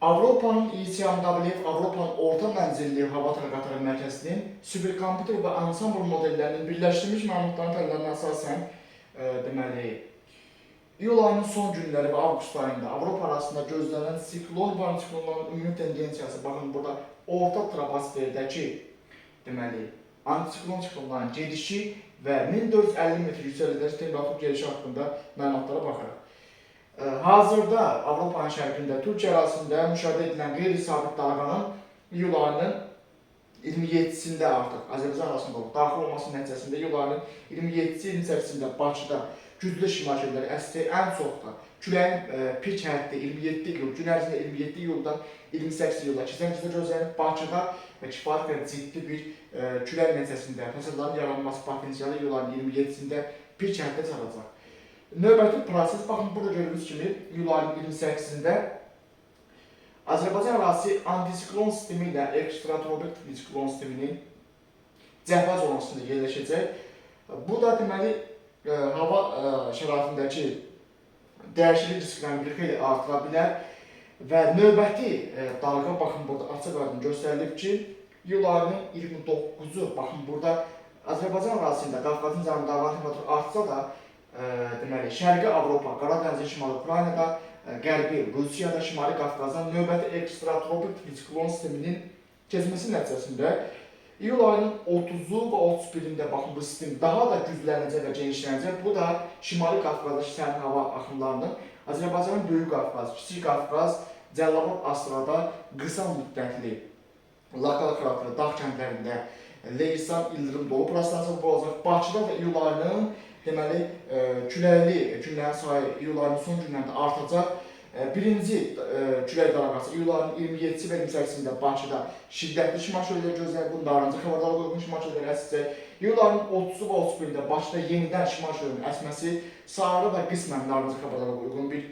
Avropanın ECMWF, Avropanın orta mənzilli hava tərəqatları mərkəzinin superkomputer və ansambl modellərinin birləşdirilmiş məlumatların tələblərinə əsasən deməli iyul ayının son günləri və avqust ayında Avropa arasında gözlənilən siklon və antiklonların ümumi tendensiyası, baxın burada orta troposferdəki deməli antiklon siklonların gedişi və 1450 metr yüksəklikdəki temperatur gedişi haqqında məlumatlara baxırıq. Hazırda Avropanın şərqində Türkiyə ərazisində müşahidə edilən qeyri-sabit dalğanın iyul ayının 27-sində artıq Azərbaycan arasında daxil olması nəticəsində iyul ayının 27-28-sində Bakıda güclü şimal şölləri əsdi. Ən çox da küləyin pik həddi 27 iyul, gün ərzində 27 iyuldan 28 iyula keçən gözlənir. Bakıda kifayət qədər ciddi bir külək nəticəsində fəsadların yaranması potensialı iyul ayının 27-sində pik həddə çatacaq. Növbəti proses, baxın burada gördüyünüz kimi iyul ayının 28-sində Azərbaycan ərazisi antisiklon sistemi ilə ekstratropik siklon sisteminin cəhvə zonasında yerləşəcək. Bu da deməli hava şəraitindəki dəyişiklik risklərini bir xeyli artıra bilər və növbəti dalğa, baxın burada açıq aydın göstərilib ki, iyul ayının 29-u, baxın burada Azərbaycan ərazisində Qafqazın cənubunda hava temperaturu artsa da deməli Şərqi Avropa, Qara dənizin şimalı Ukraynada, Qərbi Rusiyada, Şimali Qafqazda növbəti ekstratropik siklon sisteminin keçməsi nəticəsində iyul ayının 30-u və 31-də baxın bu sistem daha da güclənəcək və genişlənəcək. Bu da Şimali Qafqazdakı sərin hava axınlarının Azərbaycanın Böyük Qafqaz, Kiçik Qafqaz, Cəlilabad, Astrada qısa müddətli lokal xarakterli dağ kəndlərində leysan, ildırım dolu prosesləri olacaq. Bakıda da iyul ayının deməli küləkli günlərin sayı iyul ayının son günlərində artacaq. Birinci külək dalğası iyul ayının 27-si və 28-sində Bakıda şiddətli şimal şölləri gözlənilir. Bu narıncı xəbərdarlığa uyğun şimal şölləri əsəcək. İyul ayının 30-u və 31-də Bakıda yenidən şimal şöllərinin əsməsi, sarı və qismən narıncı xəbərdarlığa uyğun bir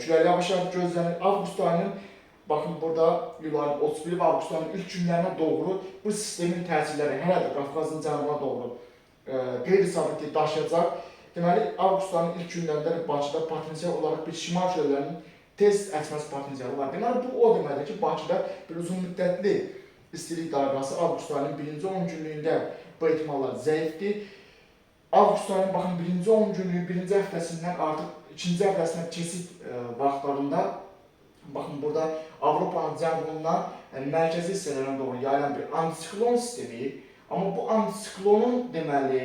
küləkli hava şəraiti gözlənilir. Avqust ayının baxın burada iyul ayının 31 və avqust ayının ilk günlərinə doğru bu sistemin təsirləri hələ də Qafqazın cənubuna doğru qeyri-sabitlik daşıyacaq. Deməli, avqust ayının ilk günlərində Bakıda potensial olaraq bir şimal şöllərinin tez əsməsi potensialı var. Deməli, bu o deməkdir ki, Bakıda bir uzun müddətli istilik dalğası avqust ayının birinci 10 günlüyündə bu ehtimallar zəifdir. Avqust ayının baxın birinci 10 günlüyü birinci həftəsindən artıq ikinci həftəsinə keçid vaxtlarında baxın burada Avropanın cənubundan mərkəzi hissələrinə doğru yayılan bir antisiklon sistemi. Amma bu antisiklonun deməli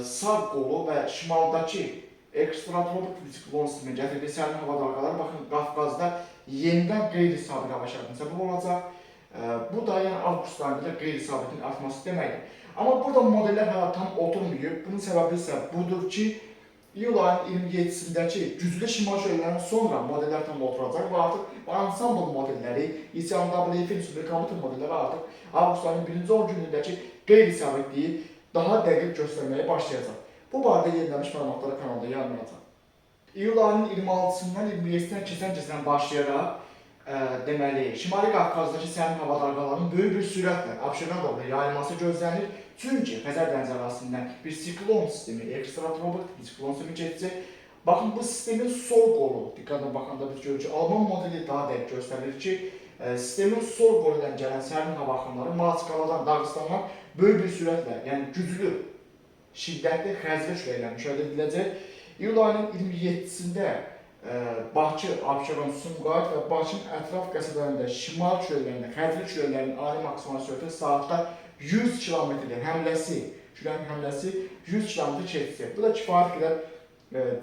sağ qolu və şimaldakı ekstratropik siklon sistemi gətirdiyi sərin hava dalğaları baxın Qafqazda yenidən qeyri-sabit hava şəraitinə səbəb olacaq. Bu da yəni avqust ayında qeyri-sabitin artması deməkdir. Amma burada modellər hələ tam oturmayıb. Bunun səbəbi isə budur ki, iyul ayının 27-sindəki güclü şimal şöllərinin sonra modellər tam oturacaq və artıq ansambl modelləri, ECMWF-in superkomputer modelləri artıq avqust ayının birinci 10 günlüyündəki qeyri-sabitliyi daha dəqiq göstərməyə başlayacaq. Bu barədə yenilənmiş məlumatları kanalda yayınlanacaq. İyul ayının 26-sından 27-dən keçən başlayaraq deməli Şimali Qafqazdakı sərin hava dalğalarının böyük bir sürətlə Abşeron doğru yayılması gözlənilir. Çünki Xəzər dənizi ərazisindən bir siklon sistemi, ekstratropik siklon sistemi keçəcək. Baxın bu sistemin sol qolu, diqqətlə baxanda biz görürük ki, Alman modeli daha dəqiq göstərir ki, sistemin sol qolu ilə gələn sərin hava axınları Malaçqaladan, Dağıstandan böyük bir sürətlə, yəni güclü, şiddətli xəzri küləklə müşahidə ediləcək. İyul ayının 27-sində Bakı, Abşeron, Sumqayıt və Bakının ətraf qəsəbələrində şimal küləklərində, xəzri küləklərinin ali maksimal sürəti saatda 100 km-dir həmləsi, küləyin həmləsi 100 km keçəcək. Bu da kifayət qədər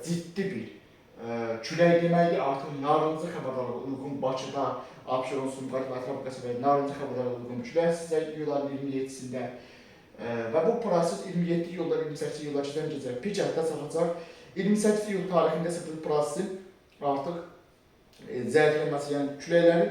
ciddi bir külək deməkdir. Artıq narıncı xəbərdarlığa uyğun Bakıda, Abşeron, Sumqayıt və ətraf qəsəbələrində narıncı xəbərdarlığa uyğun külək əsəcək iyul ayının 27-sində. Və bu proses 27 iyulda, 28 iyulda keçən gecə pik həddə çatacaq. 28 iyul tarixində isə bu prosesin artıq zəifləməsi, yəni küləklərin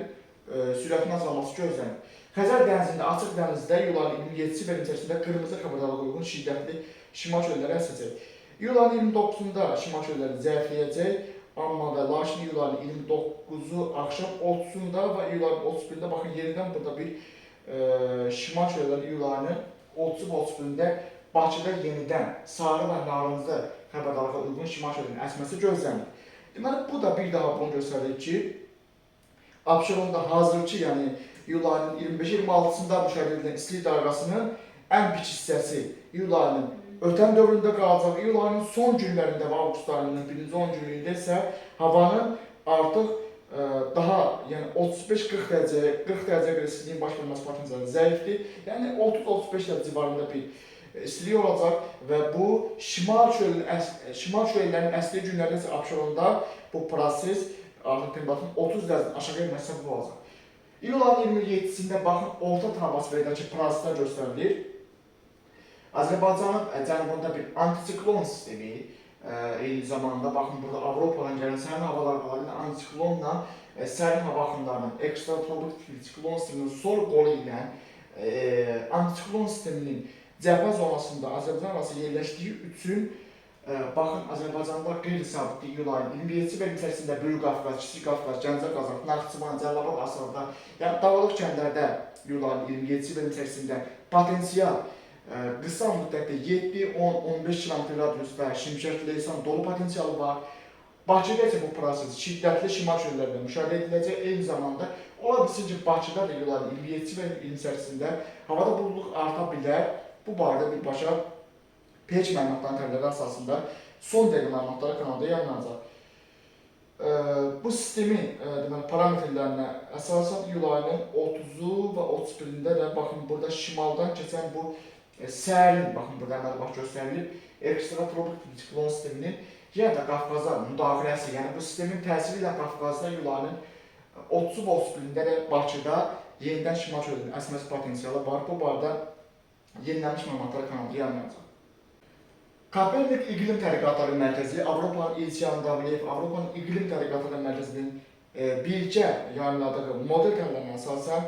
sürətinin azalması gözlənir. Xəzər dənizində, açıq dənizdə iyul ayının 27-si və 28-sində qırmızı xəbərdarlığa uyğun şiddətli şimal küləkləri əsəcək. İyul ayının 29-da şimal küləkləri zəifləyəcək, amma və lakin iyul ayının 29-u axşam 30-da və iyul ayının 31-də baxın yenidən burada bir şimal küləkləri iyul ayının 30 və 31-də Bakıda yenidən sarı və narıncı xəbərdarlığa uyğun şimal küləklərinin əsməsi gözlənir. Deməli, bu da bir daha bunu göstərir ki, Abşeronda hazırki, yəni iyul ayının 25-26-sında müşahidə edilən istilik dalğasının ən pik hissəsi iyul ayının ötən dövründə qalacaq. İyul ayının son günlərində və avqust ayının birinci 10 günlüyündə isə havanın artıq daha, yəni 35-40 dərəcəyə qədər istiliyin baş verməsi potensialı zəifdir. Yəni 30-35 dərəcə civarında bir istilik olacaq və bu şimal şöllərinin əsli günlərdə isə Abşeronda bu proses artıq temperatürün 30 dərəcədən aşağı enməsi səbəb olacaq. İyul ayının 27-sində baxın orta troposferdəki proseslər göstərilir. Azərbaycanın cənubunda bir antisiklon sistemi, eyni zamanda baxın burada Avropadan gələn sərin hava dalğaları ilə antisiklonla sərin hava axınlarının ekstratropik siklon sisteminin sol qolu ilə antisiklon sisteminin cəbhə zonasında Azərbaycan arası yerləşdiyi üçün baxın Azərbaycanda qeyri-sabit iyul ayının 27-ci və 28-də Böyük Qafqaz, Kiçik Qafqaz, Gəncə, Qazax, Naxçıvan, Cəlilabad, Asarda, yəni dağlıq kəndlərdə iyul ayının 27-ci və 28-də potensial qısa müddətdə 7, 10, 15 km radiusda şimşək, leysan, dolu potensialı var. Bakıda isə bu proses şiddətli şimal şöllərdə müşahidə ediləcək. Eyni zamanda ola bilsin ki, Bakıda da iyul ayının 27-ci və 28-də havada buludluq arta bilər. Bu barədə birbaşa PEC məlumatlarının təbliğləri əsasında son dəqiqə məlumatları kanalda yayınlanacaq. Bu sistemin parametrlərinə əsasən iyul ayının 30-u və 31-də də baxın burada şimaldan keçən bu sərin, baxın burada əməli baş göstərilib, ekstratropik siklon sisteminin yenə də Qafqaza müdaxiləsi, yəni bu sistemin təsiri ilə Qafqazda iyul ayının 30-u və 31-də də Bakıda yenidən şimal şöllərinin əsməsi potensialı var. Bu barədə yenilənmiş məlumatlar kanalda yayınlanacaq. Kopernik İqlim Tədqiqatları Mərkəzi, Avropanın İlçiyan WF, Avropanın İqlim Tədqiqatları Mərkəzinin birgə yayınladığı model təhlillərinə əsasən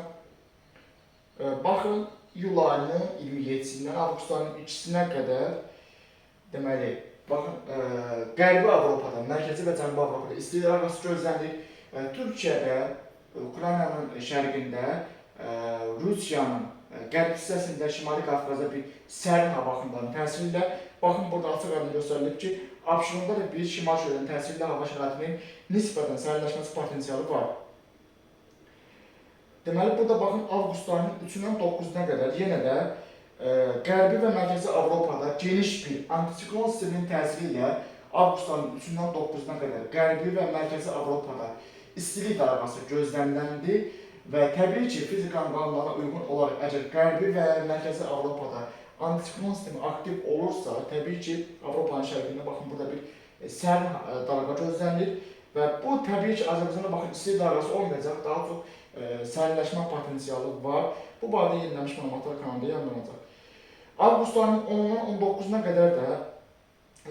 baxın iyul ayının 27-sindən avqust ayının 2-sinə qədər deməli, baxın Qərbi Avropada, Mərkəzi və Cənubi Avropada istilik dalğası gözlənilir. Türkiyədə, Ukraynanın şərqində, Rusiyanın qərb hissəsində Şimali Qafqaza bir sərin hava axınlarının təsiri ilə baxın burada açıq-aydın göstərilib ki, Abşeronda da bir şimal şöllərinin təsiri ilə hava şəraitinin nisbətən sərinləşməsi potensialı var. Deməli, burada baxın avqust ayının 3-dən 9-una qədər yenə də Qərbi və Mərkəzi Avropada geniş bir antisiklon sisteminin təsiri ilə avqust ayının 3-dən 9-una qədər Qərbi və Mərkəzi Avropada istilik dalğası gözləniləndi və təbii ki, fizikanın qanunlarına uyğun olaraq əgər Qərbi və Mərkəzi Avropada antisiklon sistemi aktiv olursa, təbii ki, Avropanın şərqində baxın burada bir sərin dalğa gözlənilir və bu təbii ki, Azərbaycanda baxın istilik dalğası olmayacaq, daha çox sərinləşmə potensialı var. Bu barədə yenilənmiş məlumatlar kanalda yayınlanacaq. Avqust ayının 10-dan 19-una qədər də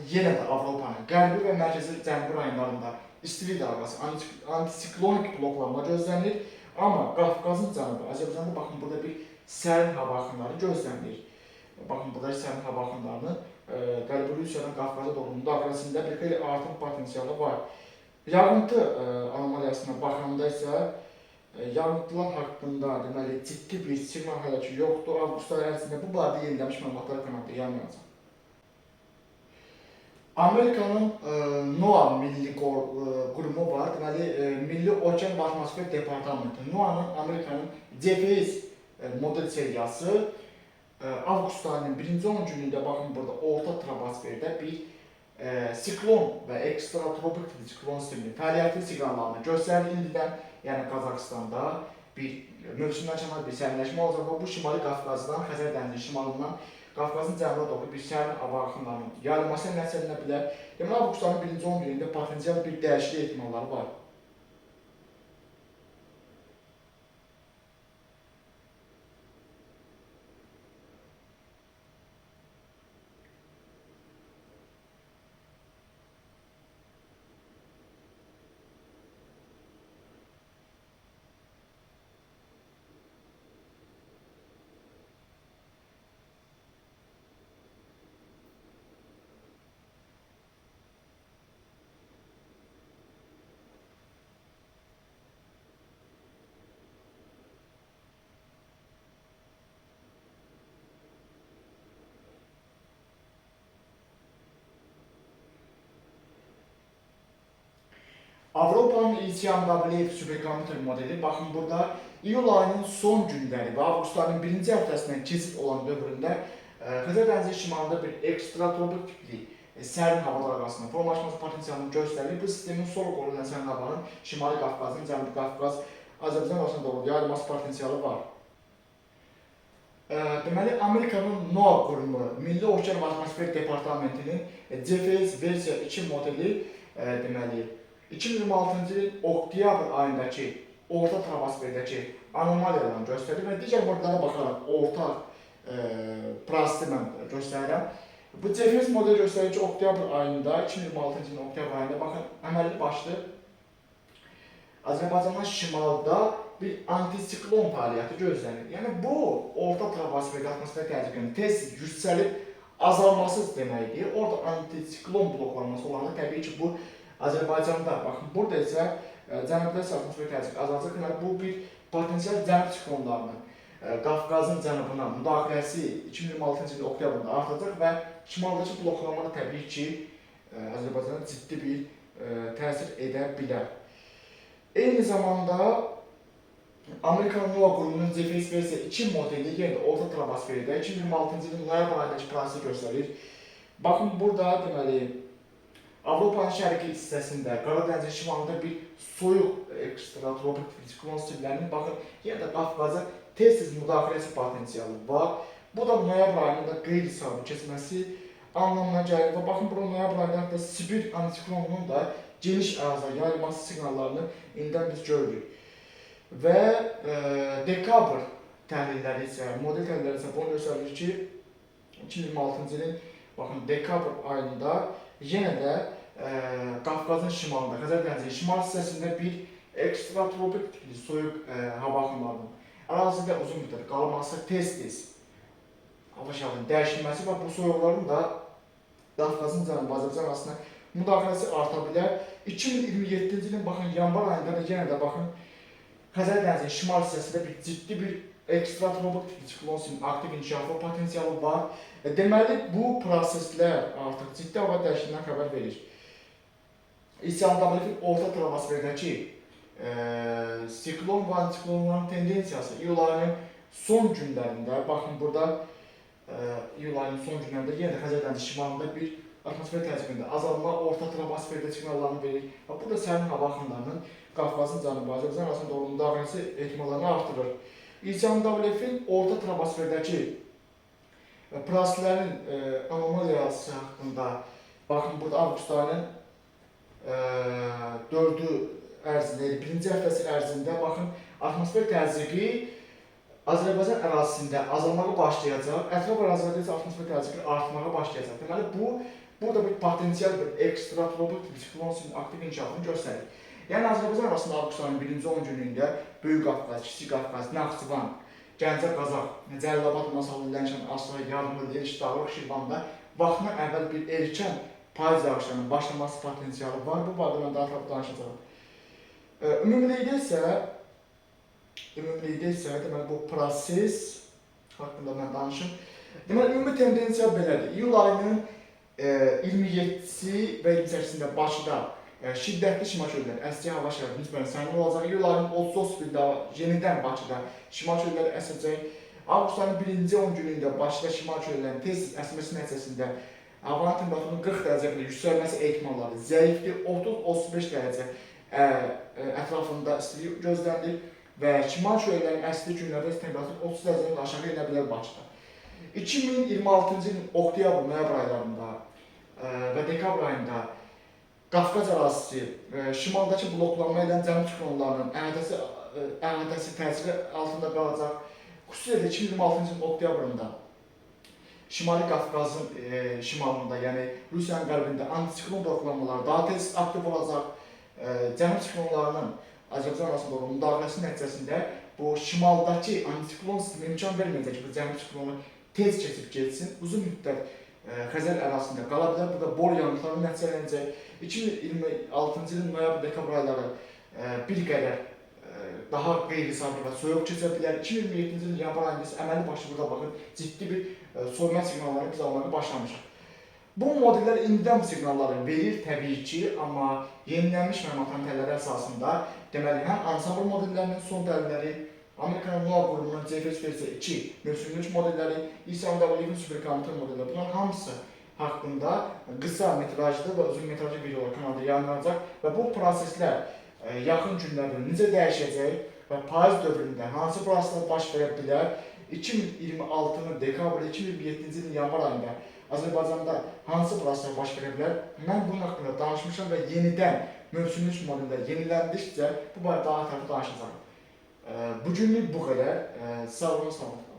yenə də Avropanın qərbi və mərkəzi cənubi rayonlarında istilik dalğası, antisiklonik bloklanma gözlənilir. Amma Qafqazın cənubu, Azərbaycanda baxın burada bir sərin hava axınları gözlənilir. Baxın burada sərin hava axınlarının Qərbi Rusiyadan Qafqaza doğru müdaxiləsində bir xeyli artım potensialı var. Yağıntı anomaliyasına baxanda isə yağıntılar haqqında deməli ciddi bir siqnal hələ ki yoxdur. Avqust ayı ərzində bu barədə yenilənmiş məlumatlar kanalda yayınlanacaq. Amerikanın NOAA milli qurumu var. Deməli, Milli Okean və Atmosfer Departamenti. NOAA-nın Amerikanın GPS model seriyası avqust ayının 1-ci 10 günündə baxın burada orta troposferdə bir siklon və ekstratropik siklon sisteminin fəaliyyəti siqnallarını göstərir. İndidən, yəni Qazaxıstanda bir mövsümdən kənar bir sərinləşmə olacaq və bu Şimali Qafqazdan, Xəzər dənizinin şimalından Qafqazın cənubuna doğru bir sərin hava axınlarının yayılması nəticələrinə bilər. Deməli, avqust ayının 1-ci 10 günündə potensial bir dəyişiklik ehtimalları var. Avropanın ECMWF superkompüter modeli, baxın burada iyul ayının son günləri və avqustun birinci həftəsindən keçid olan dövründə Xəzər dənizi şimalında bir ekstratropik tipli sərin havalar arasında formalaşması potensialını göstərir. Bu sistemin sol qolu sərin havanın Şimali Qafqazın, Cənubi Qafqaz, Azərbaycan arasında doğru yayılması potensialı var. Deməli, Amerikanın NOAA qurumu, Milli Okean və Atmosfer Departamentinin CFS versiya 2 modeli deməli 2026-cı ilin oktyabr ayındakı orta troposferdəki anomaliyalarını göstərir və digər modellərə baxaraq orta prosesi mən göstərirəm. Bu CFS modeli göstərir ki, oktyabr ayında, 2026-cı ilin oktyabr ayında baxın, əməlli başlı Azərbaycandan şimalda bir antisiklon fəaliyyəti gözlənir. Yəni bu, orta troposferdə atmosfer təzyiqinin tez yüksəlib azalması deməkdir. Orada antisiklon bloklanması olanda təbii ki, bu Azərbaycanda, baxın, burada isə cənubda atmosfer təzyiq azalacaq. Deməli, bu bir potensial cənub siklonlarının Qafqazın cənubuna müdaxiləsi 2026-cı ilin oktyabrında artacaq və şimaldakı bloklanma da təbii ki, Azərbaycana ciddi bir təsir edə bilər. Eyni zamanda Amerikan NOAA qurumunun CFS versiya 2 modeli yenə də orta troposferdə 2026-cı ilin noyabr ayındakı prosesi göstərir. Baxın, burada deməli Avropanın şərqi hissəsində, Qara dənizin şimalında bir soyuq ekstratropik siklon sistemlərinin baxın, yenə də Qafqaza tez-tez müdaxiləsi potensialı var. Bu da noyabr ayında qeyri-sabit keçməsi anlamına gəlir və baxın, burada noyabr ayında hətta Sibir antiklonunun da geniş əraziyə yayılması siqnallarını indidən biz görürük. Və dekabr təhlilləri isə, model təhlilləri isə bunu göstərir ki, 2026-cı ilin baxın, dekabr ayında yenə də Qafqazın şimalında, Xəzər dənizinin şimal hissəsində bir ekstratropik tipli soyuq hava axınlarının ərazidə uzun müddət qalması, tez-tez hava şərtinin dəyişilməsi və bu soyuqların da Qafqazın cənubi Azərbaycan arasında müdaxiləsi arta bilər. 2027-ci ilin baxın, yanvar ayında da yenə də baxın, Xəzər dənizinin şimal hissəsində bir ciddi bir ekstratropik tipli siklon sisteminin aktiv inkişafı potensialı var. Deməli, bu proseslər artıq ciddi hava dəyişikliyindən xəbər verir. ECMWF-in orta troposferdəki siklon və antiklonların tendensiyası iyul ayının son günlərində, baxın burada iyul ayının son günlərində yenə də Xəzər dənizi şimalında bir atmosfer təzyiqində azalma orta troposferdə siqnallarını verir. Bu da sərin hava axınlarının Qafqazın cənubi Azərbaycan arasında doğru müdaxiləsi ehtimallarını artırır. ECMWF-in orta troposferdəki proseslərin anomaliyası haqqında baxın, burada avqust ayının 4-ü ərzində, birinci həftəsi ərzində baxın, atmosfer təzyiqi Azərbaycan ərazisində azalmağa başlayacaq, ətraf ərazilərdə isə atmosfer təzyiqi artmağa başlayacaq. Deməli, burada bir potensial bir ekstratropik siklon sisteminin aktiv inkişafını göstərir. Yəni, Azərbaycan arasında avqust ayının birinci 10 günlüyündə Böyük Qafqaz, Kiçik Qafqaz, Naxçıvan, Gəncə, Qazax, Cəlilabad, Masallı, Lənkəran, Astara, Yarımlı, Yeniş, Dağlıq, Şirvanda vaxtına əvvəl bir erkən payız yağışlarının başlaması potensialı var. Bu barədə mən daha ətraflı danışacağam. Ümumilikdə isə deməli, bu proses haqqında mən danışım. Deməli, ümumi tendensiya belədir. İyul ayının 27-si və 28-sində Bakıda şiddətli şimal çölləri, əsli hava şəraiti nisbətən sərin olacaq. İyul ayının 30-31-də yenidən Bakıda şimal çölləri əsəcək. Avqust ayının birinci 10 günündə Bakıda şimal çöllərinin tez əsməsi nəticəsində havanın temperaturunun 40 dərəcə qədər yüksəlməsi ehtimalları zəifdir. 30-35 dərəcə ətrafında istilik gözlənilir və şimal çöllərinin əsli günlərdə temperatur 30 dərəcədən aşağı enə bilər Bakıda. 2026-cı ilin oktyabr, noyabr aylarında və dekabr ayında Qafqaz ərazisi, şimaldakı bloklanma edən cənub siklonlarının əhatəsi təsiri altında qalacaq. Xüsusilə 2026-cı ilin oktyabrında Şimali Qafqazın şimalında, yəni Rusiyanın qərbində antisiklon bloklanmaları daha tez aktiv olacaq. Cənub siklonlarının Azərbaycan arasında olan müdaxiləsi nəticəsində bu şimaldakı antisiklon sistemi imkan verməyəcək ki, bu cənub siklonu tez keçib geçsin, uzun müddət Xəzər ərazisində qala bilər. Burada bor yağıntıları nəticələnəcək. 2026-cı ilin noyabr-dekabr ayları bir qədər daha qeyri-sabit və soyuq keçə bilər. 2027-ci ilin yanvar ayında isə əməlli başlı burada baxın, ciddi bir soyuma siqnalları biz almağa başlamışıq. Bu modellər indidən bu siqnalları verir təbii ki, amma yenilənmiş məlumat təlləri əsasında deməli həm ansambl modellərinin son dəlilləri, Amerikanın Noir qrupunun CFS versiya 2 mövsümlük modelləri, ISMW-nin superkompüter modelləri, bunların hamısı haqqında qısa metrajlı və uzun metrajlı videolar kanalda yayınlanacaq və bu proseslər yaxın günlərdə necə dəyişəcək və payız dövründə hansı proseslər baş verə bilər, 2026-nın dekabr, 2027-ci ilin yanvar ayında Azərbaycanda hansı proseslər baş verə bilər, mən bunun haqqında danışmışam və yenidən mövsümlük modellər yeniləndikcə bu barədə daha ətraflı danışacağam. Bugünlük bu qədər. Sağ olun, sağ olun.